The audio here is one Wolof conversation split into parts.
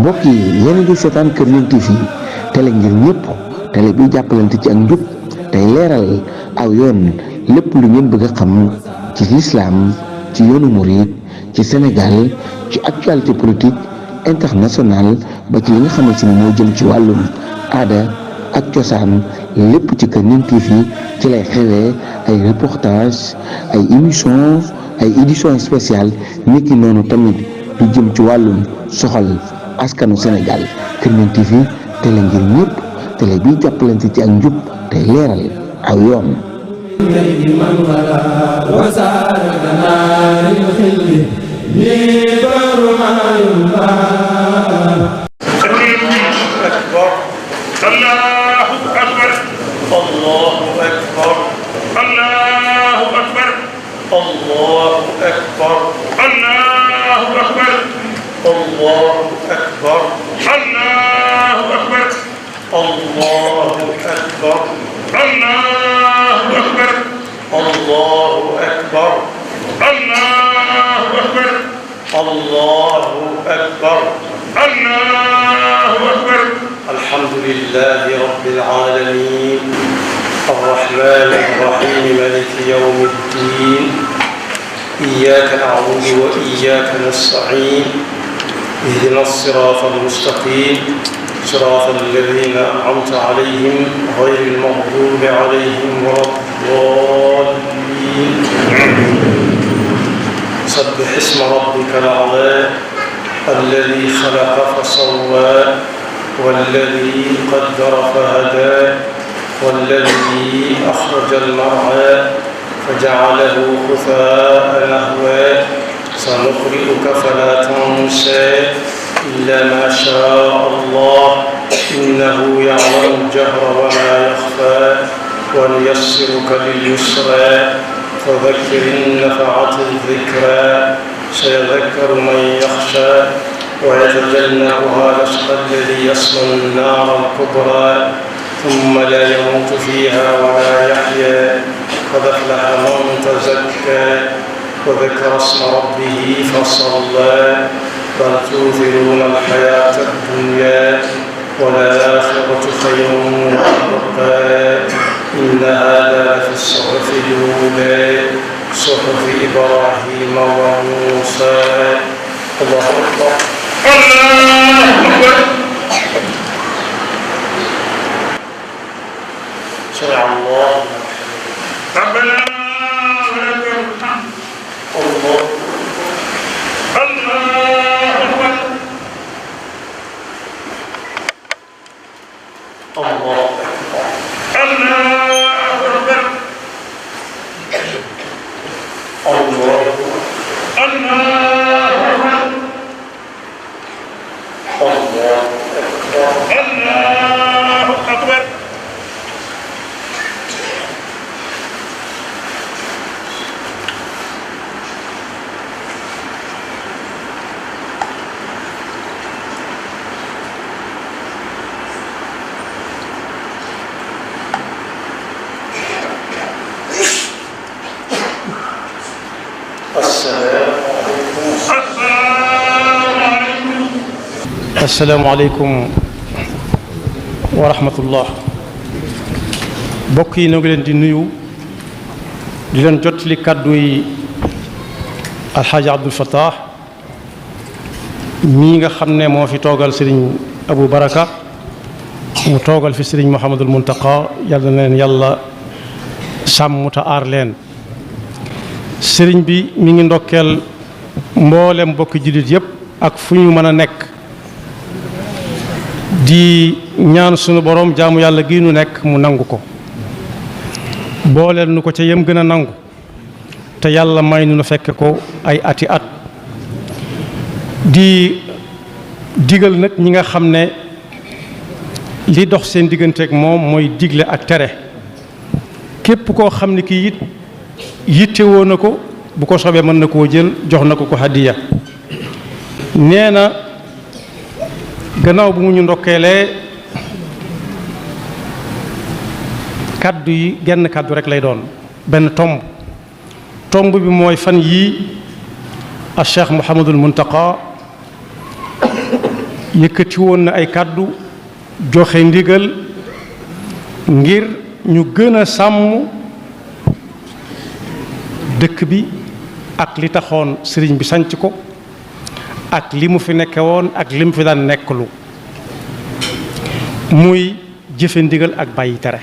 mbokk yi yéen a ngi seetaan Kër Ñaan TV télé ngir ñëpp télé bi jàppalante ci ak njub tey leeral aw yoon lépp lu ngeen bëgg a xam ci lislaam ci yoonu murid ci Sénégal ci actualité politique internationale ba ci li nga xamante ni moo jëm ci wàllum aada ak cosaan lépp ci Kër Ñaan TV ci lay xewee ay reportage ay émission ay édition spéciale niki noonu tamit lu jëm ci wàllum soxal askanu Sénégal Kër Ñaan TV télé ngir ñëpp télé bi jàppalante ci ak njub tey leeral aw yoon. الحمد لله رب العالمين الرحمن الرحيم مالك يوم الدين إياك نعبد وإياك نستعين اهدنا الصراط المستقيم صراط الذين أنعمت عليهم غير المغضوب عليهم ولا الضالين سبح اسم ربك الأعلى الذي خلق فسوى والذي قدر فهدى والذي أخرج المرعى فجعله غثاء نحوا سنقرئك فلا تنسى إلا ما شاء الله إنه يعلم الجهر وما يخفى ونيسرك لليسرى فذكر إن نفعت الذكرى سيذكر من يخشى ويتجنبها الأشقى الذي يصلى النار الكبرى ثم لا يموت فيها ولا يحيا قد أفلح من تزكى وذكر اسم ربه فصلى بل تؤثرون الحياة الدنيا والآخرة خير وأبقى إن هذا لفي الصحف الأولى صحف إبراهيم وموسى الله أكبر الله أكبر شرع الله ربنا ولك الحمد الله الله أكبر الله أكبر الله أكبر الله الله أكبر asalaamaaleykum wa rahmatullah mbokk yi ñoo ngi leen di nuyu di leen jottali kàddu yi alxaaji Abdul Fattah mii nga xam ne moo fi toogal sëriñ Abu Baraka mu toogal fi sëriñ Mouhamadul Muntaqa yàlla na leen yàlla sàmm te aar leen sëriñ bi mi ngi ndokkeel mboolem mbokki jullit yépp ak fu ñu mën a nekk di ñaan sunu borom jaamu yàlla gi nu nekk mu nangu ko booleel nu ko ca yem gën a nangu te yàlla may nu fekk ko ay ati at di digal nag ñi nga xam ne li dox seen digganteeg moom mooy digle ak tere képp koo xam ne kii it yittewoo na ko bu ko sobee mën na koo jël jox na ko ko hadiya nee na gannaaw bu mu ñu ndokkeelee kaddu yi genn kaddu rek lay doon benn tomb bi mooy fan yii a Cheikh Mouhamadul Muntaqa yëkkati woon na ay kàddu joxe ndigal ngir ñu gën a sàmm dëkk bi ak li taxoon sëriñ bi sanc ko ak li mu fi nekke woon ak li mu fi daan nekklu muy jëfe ndigal ak bàyyi tere.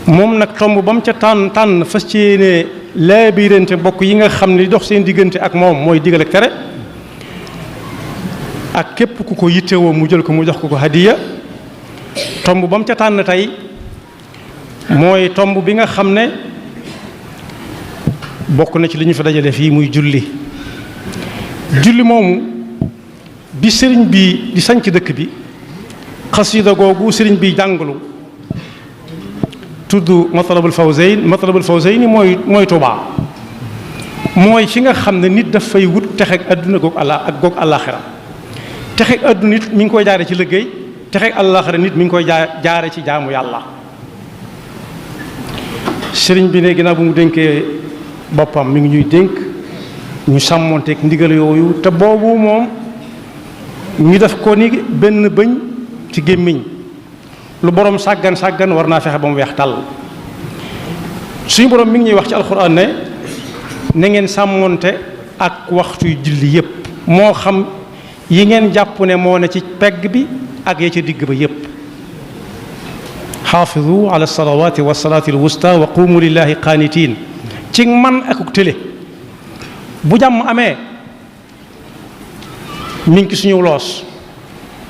moom nag tomb ba mu ca tànn fas ci yéene laabirante mbokk yi nga xam ne li dox seen diggante ak moom mooy digal ak tere, ak képp ku ko yittewoo mu jël ko mu jox ko hadiya. tomb ba mu ca tànn tey mooy tomb bi nga xam ne bokk na ci li ñu fa dajale fii muy julli. julli moomu bi sëriñ bi di sanc dëkk bi, xasida googu sëriñ bi jàngalu tudd matlabul fawzayn mooy Tuubaa, mooy fi nga xam ne nit daf fay wut texeeg adduna goog àllaaxira. texeeg adduna nit mi ngi koy jaare ci liggéey, texeeg àllaaxira nit mi ngi koy jaare ci jaamu yàlla. sëriñ bi ne ginnaaw bu mu dénkee boppam mi ngi ñuy dénk ñu sàmmonteeg ndigal yooyu, te boobu moom ñu def ko ni benn bëñ ci gémmiñ. lu borom sàggan war naa fexe ba mu weex tàll. suñu borom mi ngi ñuy wax ci alxuraan ne na ngeen sàmmonte ak waxtuy julli yépp, moo xam yi ngeen jàpp ne moo ne ci pegg bi ak ya ca digg ba yépp. xaafizu ala salawaati wa salaati alwusta wa qumu lillahi qaanitiin. ci man akuk tële bu jàmm amee mi ngi suñu loos.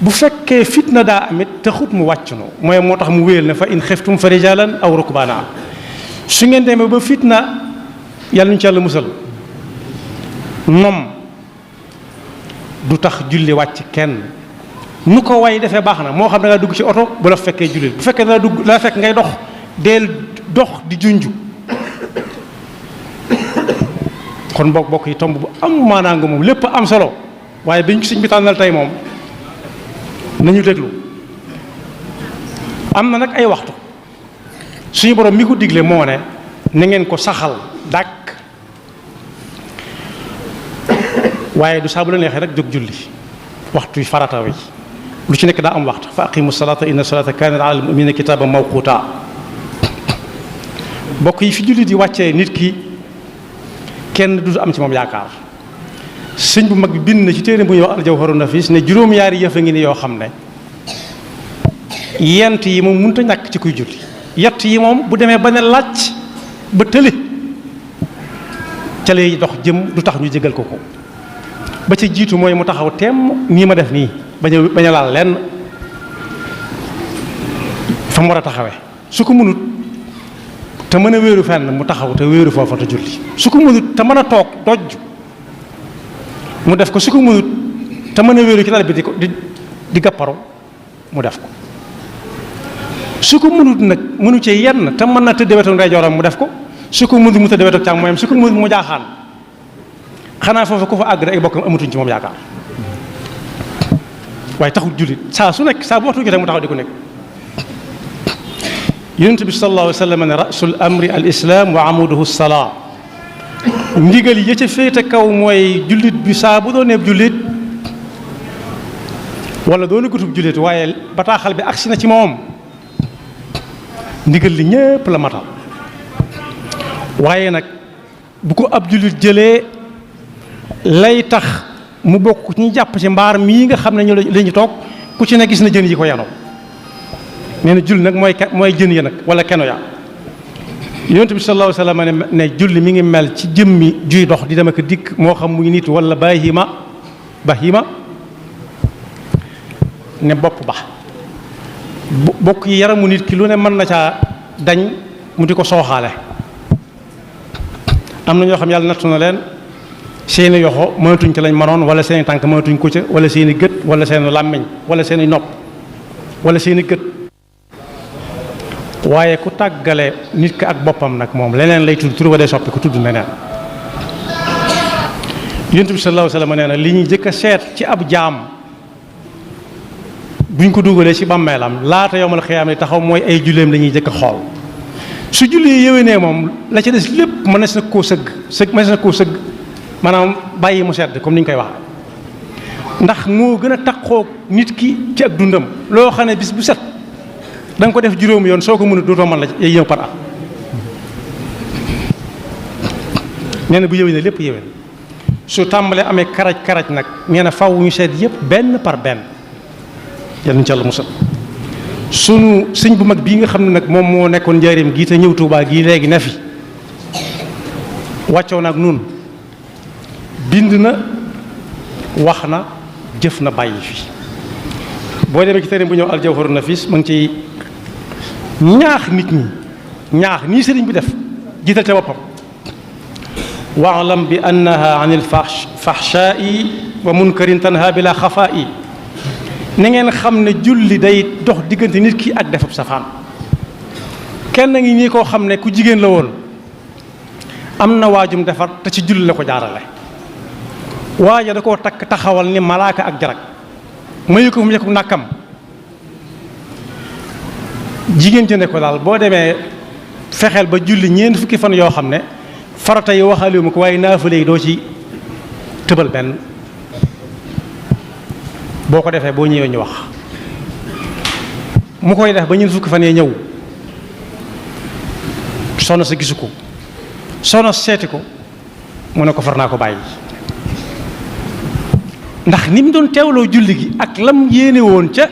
bu fekkee fitna daa amit taxut mu wàcc no mooy moo tax mu wéyal ne fa in xiftum fa rijalan aw rukbaana. su ngeen demee ba fitna yàlla ñu ci yàlla musal nom du tax julli wàcc kenn. nu ko way defee baax na, moo xam da ngaa dugg ci oto bu la fekkee jullit, bu fekkee da fekk ngay dox deel dox di junju. kon bokk yi tomb bu am maanaa nga moom lépp am solo, waaye biñ ko sëñ bi tànnal tey moom nañu déglu. am na nag ay waxtu suñu borom mi ko digle moo ne na ngeen ko saxal dàkk, waaye du saa bu la neexee rek jóg julli. waxtu farata wi lu ci nekk daa am waxtu. fa aqimu salata inna salata kanat ala al-mu'minina kitaban mawquta. bokk yi fi julli di wàccee nit ki kenn du am ci moom yaakaar. sëñ bu mag bi bind na ci téere bu ñuy wax al-Jawharun Nafis ne juróom-ñaari yëf a ngi ni yoo xam ne yent yi moom mënut a ñàkk ci kuy julli. yett yi moom bu demee ba ne làcc ba tële ca lay dox jëm du tax ñu jégal ko. ba ca jiitu mooy mu taxaw temm nii ma def nii bañ a laal lenn fa mu war a taxawee. su ko mënut te mën a wéeru fenn mu taxaw te wéeru foofa te julli. su ko mënut te mën a toog dojj mu def ko. su ko mënut te mën a wéeru ci lal bi di gàpparu mu def ko. su ko mënut nag mënu ci yenn te mën na tëdd wetu ndeyjooram mu def ko. su ko mënut mu tëdd wetu càmmooñam. su ko mënut mu jaaxaan. xanaa foofu ku fa àgg rek ay bokkam amatuñ ci moom yaakaar, waaye taxul jullit saa su nekk saa bu waxtu jotee mu taxaw di ko nekk. yonent bi sallallahu alayhi wa sallam ne rasul amri al islam wa amuduhu salaa. ndigal yi ca féete kaw mooy jullit bi saa bu doonee jullit wala doona gutub jullit waaye bataaxal bi agsi na ci moom ndigal li ñépp la matal. waaye nag bu ko ab jullit jëlee lay tax mu bokk ci ñu jàpp ci mbaar mii nga xam ne ñu la ñu toog ku ci ne gis na jën yi ko yanoo. nee na julli nag mooy jën ya nag wala keno ya. yonent bi sallallahu alayhi wa sallam ne julli mi ngi mel ci jëmmi juy dox di dem ak dikk, moo xam muy nit wala bahima ne bopp ba bokk yi yaramu nit ki lu ne mën na caa dañ mu di ko sooxaale. am na ñoo xam yàlla nattu na leen seeni yoxo mënatuñ ci lañ mënoon, wala seeni tànk mënatuñ ko ca, wala seeni gët wala seeni làmmiñ wala seeni nopp wala seeni gët. waaye ku tàggale nit ki ak boppam nag moom leneen lay tudd tur wa day soppi ku tudd neneen. yonent bi sallallahu alayhi wa sallam nee na li ñuy jëkk a seet ci ab jaam buñ ko dugalee ci bàmmeelam laata yowmal xiyaam taxaw mooy ay julleem la ñuy jëkk a xool. su julli yéwénee moom la ca des lépp mënees na koo sëgg maanaam bàyyi mu sedd comme ni ñu koy wax. ndax moo gën a taqoo nit ki ci ak dundam loo xam ne bis bu set da nga ko def juróomi yoon soo ko mën a dootoo mën la yow par at nee na bu yëwee ne lépp yëwee su tàmbalee amee karaj nag nee na faw ñu seet yëpp benn par benn yal nañu ci Yàlla musal sunu sëñ bu mag bii nga xam ne nag moom moo nekkoon njaareem gii te ñëw Tuubaa gii léegi ne fi wàccoo nag nun bind na wax na jëf na bàyyi fi boo demee ci téere bu ñëw Al-Jawharun Nafis ma ngi ciy ñaax nit ñi ñaax nii sëriñ bi def jiital te boppam waalam bi annaha an il fahshaa'i wa munkarin tanha bila xafaa'i na ngeen xam ne julli day dox diggante nit ki ak defab safaan kenn ngi nii koo xam ne ku jigéen la woon am na waajum defar te ci julli la ko jaarale waaja da koo takk taxawal ni malaaka ak jarag mayu ko mu yekku nàkkam jigéen ci ne ko daal boo demee fexeel ba julli ñeent fukki fan yoo xam ne farata yi waxaale ma ko waaye naafale yi doo ci tëbal benn boo ko defee boo ñëwee ñu wax mu koy def ba ñeent fukki fan yee ñëw soxna sa gisu ko soxna seeti ko mu ne ko far naa ko bàyyi ndax ni mu doon teewloo julli gi ak lam yéene woon ca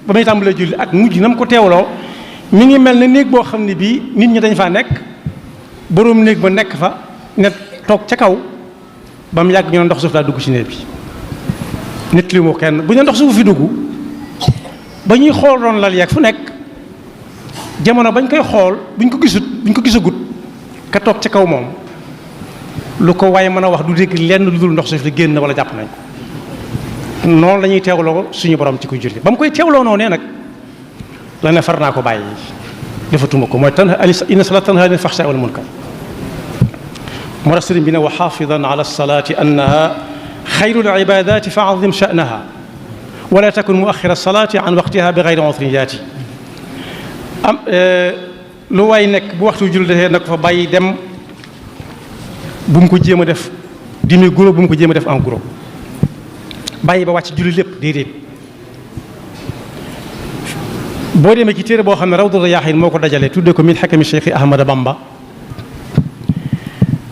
ba muy tàmbalee julli ak mujj na mu ko teewloo mi ngi mel ne néeg boo xam ne bii nit ñi dañ faa nekk boroom néeg ba nekk fa ne toog ca kaw ba mu yàgg ñu ne ndox suuf daa dugg ci néeg bi nit li moo kenn bu ñu ndox suuf fi dugg ba ñuy xool doon lal yeeg fu nekk jamono bañ koy xool buñ ko gisagut ka toog ca kaw moom lu ko waaye mën a wax du dégg lenn lu dul ndox suuf li génn wala jàpp nañ ko noonu la ñuy teewloo suñu borom ci kuy julli ba mu koy teewloo noonu nee nag la ne far naa ko bàyyi defatuma ko mooy inna salaata tanhaa anil fahshaa'i wal munkar moo tax sëriñ bi ne wa xaafidan ala salaati annaha xayrul ibaadaati fa azim sha'naha wala takun muaxira salaati an waqtiha bi gayri udriyaati am lu waay nekk bu waxtu julli defee na ko fa bàyyi dem bu mu ko jéem a def demi guro bu mu ko jéem a def en gros bàyyi ba wàcc julli lépp déedéet boo demee ci téere boo xam ne Rawdu Rayaahiin moo ko dajale tuddee ko min xakami Cheikh Ahmada Bamba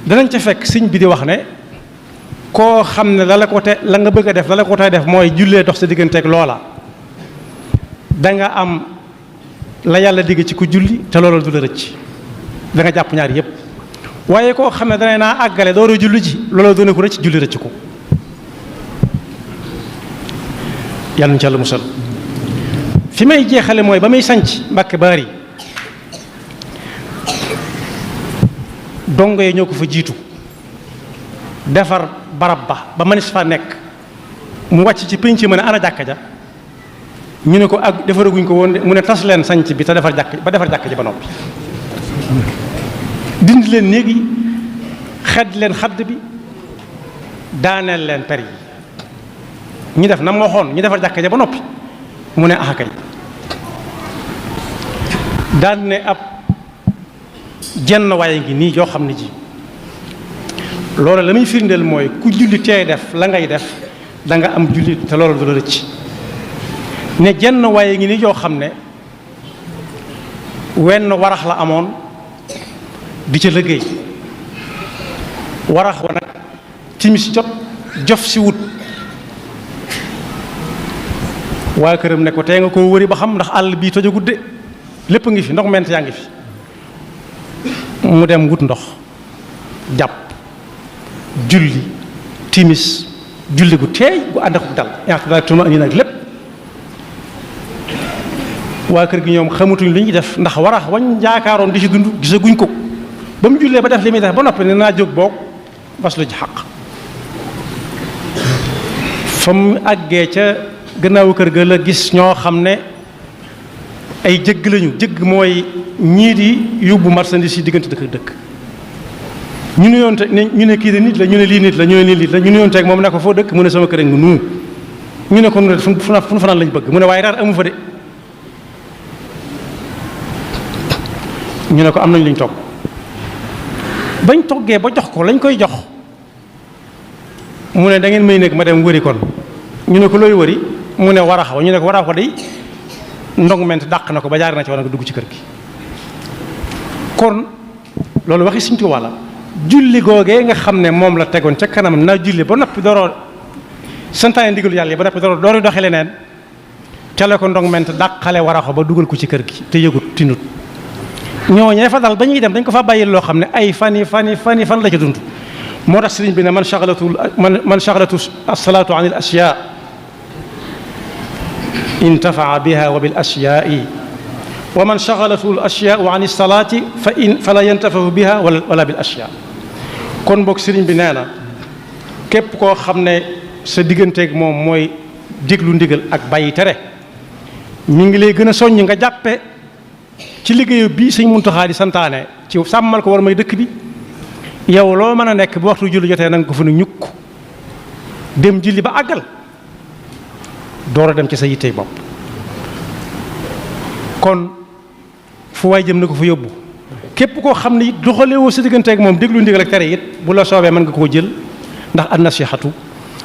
danañ ca fekk sëñ bi di wax ne koo xam ne la nga bëgg a def la la ko tey def mooy jullee dox sa digganteeg loola da nga am la yàlla digg ci ku julli te loola du la rëcc da nga jàpp ñaar yépp waaye koo xam ne dana naa àggale door a julli ji loola doone ko rëcc julli rëcc ko yàlla na ci Yàlla musal fi may jeexale mooy ba muy sanc Mbàkke Baari dongo yi ñoo ko fa jiitu defar barab ba mënees fa nekk mu wàcc ci pénc ma ne ana jàkka ja ñu ne ko ak defaraguñ ko woon mu ne tas leen sanc bi te defar jàkk ji ba noppi dindi leen néeg yi xedd leen xadd bi daaneel leen per yi ñu def na ma waxoon ñu defar jàkka ja ba noppi mu ne kay daan ne ab jenn waaye ngi nii yoo xam ne ji loolu la muy firndeel mooy ku julli teey def la ngay def da nga am julli te loolu du la rëcc ne jenn waaye ngi nii yoo xam ne wenn warax la amoon di ca liggéey warax wa nag timis jot jof si wut waa këram ne ko tey nga koo wëri ba xam ndax àll bii tojo gudde lépp ngi fi ndox ment yaa ngi fi mu dem wut ndox jàpp julli timis julli gu teey gu ànd ak dal daal nii nag lépp waa kër gi ñoom xamatuñ li ñuy def ndax warax wañ jaakaaroon di ci dund gisaguñ ko ba mu jullee ba def li muy def ba noppi ne naa jóg boog bas lu ci xaq fa mu àggee ca gannaawu kër ga la gis ñoo xam ne ay jëgg lañu jëgg mooy ñii di yóbbu marchandise yi diggante dëkk ak dëkk ñu ne yoon te ñu ne kii de nit la ñu ne lii nit la ñu ne lii nit la ñu ne yoon teeg moom ne ko foo dëkk mu ne sama kër nga nuu ñu ne ko nu fu nu fanaan lañ bëgg mu ne waaye reer amu fa de ñu ne ko am nañ luñ togg bañ toggee ba jox ko lañ koy jox mu ne da ngeen may nekk ma dem wëri kon ñu ne ko looy wëri mu ne waraxa ñu ne ko waraxa day ndong ment dàq na ko ba jaar na ci war nga dugg ci kër gi. kon loolu waxi Sëriñ Tuubaa la julli googee nga xam ne moom la tegoon ca kanam na julli ba noppi dooroo santaane ndigal yàlla yi ba noppi doori doxe leneen ca la ko ndong ment dàqale waraxa ba dugal ko ci kër gi te yëgut tinut ñooñee fa dal ba ñuy dem dañ ko fa bàyyi loo xam ne ay fan la ca dund. moo tax sëriñ bi ne man shaghalatu as-salaatu an al-ashyaa intafaa biha wa bil ashyaai wa man shaghalatu al-ashyaau an as-salaati fala yantafiu biha wala bil ashyaa. kon boog sëriñ bi nee na képp koo xam ne sa digganteeg moom mooy déglu ndigal ak bàyyi tere mi ngi lay gën a soññ nga jàppe ci liggéeyu bii Sëriñ Muntaxaa di santaane ci sàmmal ko war may dëkk bi. yow loo mën a nekk bu waxtu julli jotee na nga ko fa ne ñukk dem julli ba àggal door a dem ci sa yittey bopp. kon fu waay jëm na ko fa yóbbu képp koo xam ne it doxalewoo sa digganteeg moom déglu ndigal ak tere it bu la soobee mën nga koo jël ndax an nasihatu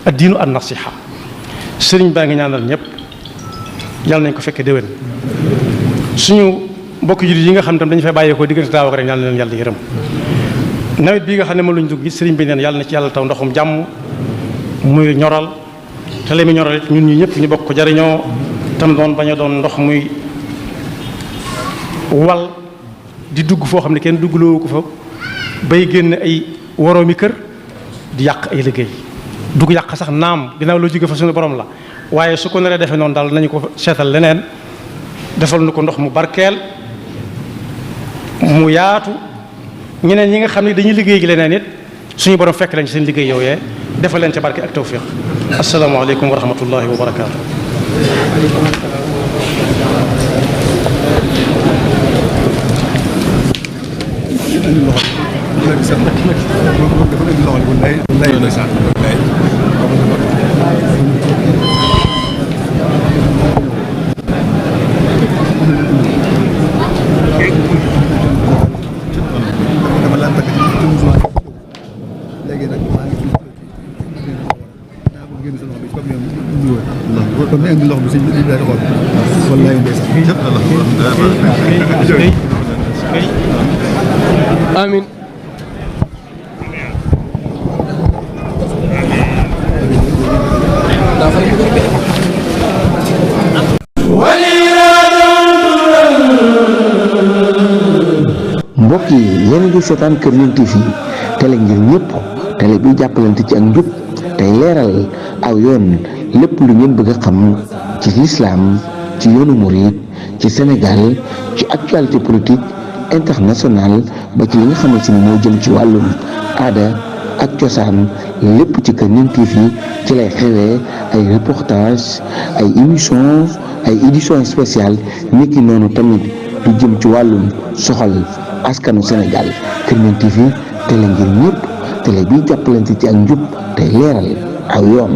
ad diinu an nasiha. sëriñ baa ngi ñaanal ñëpp yàlla nañ ko fekkee déwén suñu mbokk jullit yi nga xam tam dañu fay bàyyeekoo diggante daaw ak ren yàlla na leen yàlla yërëm. nawet bii nga xam ne moom la ñu dugg gis sëriñ bi neen yàlla na ci yàlla taw ndoxum jàmm muy ñoral te li muy ñoral it ñun ñi ñëpp ñu bokk ko jariñoo tam doon bañ a doon ndox muy wal di dugg foo xam ne kenn duggloo ko fa bay génn ay woroomi kër di yàq ay liggéey dugg yàq sax naam ginnaaw loo jóge fa suñu borom la waaye su ko naree defee noonu daal nañu ko seetal leneen defal nu ko ndox mu barkeel mu yaatu. ñeneen ñi nga xam ne dañuy liggéey gi leneen it suñu borom fekk leen ci seen liggéey yooyee defal leen ca barke ak tawfiq. asalaamaaleykum wa rahmatullahi wa barakaatu. kon ne indi loxo bi sëñ bi daal di xool wallaay ndeysaan amiin mbokk yi yéen a ngi seetaan Kër Ñaan TV télé ngir ñëpp télé bi jàppalante ci ak njub tey leeral aw yoon lépp lu ngeen bëgg a xam ci lislaam ci yoonu murid ci Sénégal ci actualité politique internationale ba ci li nga xamante ni moo jëm ci wàllum aada ak cosaan lépp ci Kër Ñaan TV ci lay xewee ay reportage ay émission ay édition spéciale niki noonu tamit lu jëm ci wàllum soxal askanu Sénégal. Kër Ñaan TV télé ngir ñëpp télé bi jàppalante ci ak njub tey leeral aw yoon.